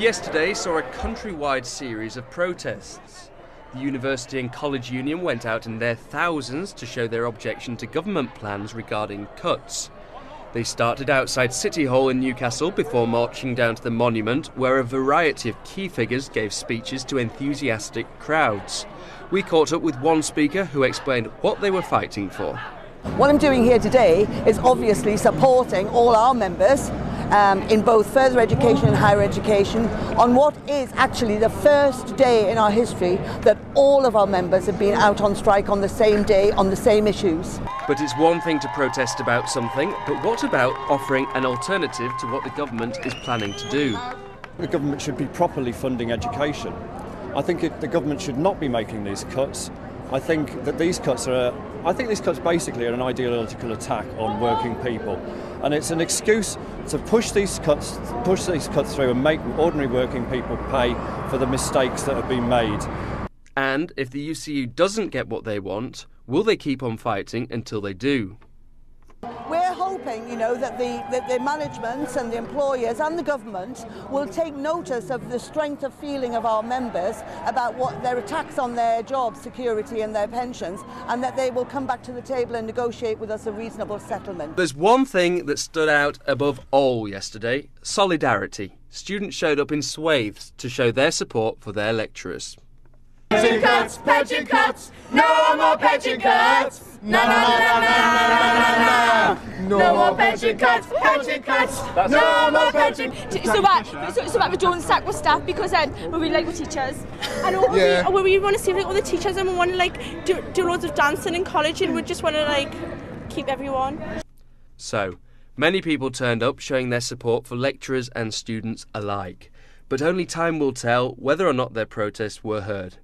Yesterday saw a countrywide series of protests. The University and College Union went out in their thousands to show their objection to government plans regarding cuts. They started outside City Hall in Newcastle before marching down to the monument, where a variety of key figures gave speeches to enthusiastic crowds. We caught up with one speaker who explained what they were fighting for. What I'm doing here today is obviously supporting all our members in both further education and higher education on what is actually the first day in our history that all of our members have been out on strike on the same day on the same issues. But it's one thing to protest about something, but what about offering an alternative to what the government is planning to do? The government should be properly funding education. I think the government should not be making these cuts. I think that these cuts basically are an ideological attack on working people, and it's an excuse to push these cuts through and make ordinary working people pay for the mistakes that have been made. And if the UCU doesn't get what they want, will they keep on fighting until they do? We're hoping, that the management and the employers and the government will take notice of the strength of feeling of our members about what their attacks on their job security and their pensions, and that they will come back to the table and negotiate with us a reasonable settlement. There's one thing that stood out above all yesterday: solidarity. Students showed up in swathes to show their support for their lecturers. Pension cuts, pension cuts, no more pension cuts. No, no, no, no, no, no, no, no more pension cuts, pension cuts, no more pension. So that we don't sack our staff because we really like our teachers. And we really want to see all the teachers, and we want to do loads of dancing in college, and we just want to keep everyone. So many people turned up showing their support for lecturers and students alike. But only time will tell whether or not their protests were heard.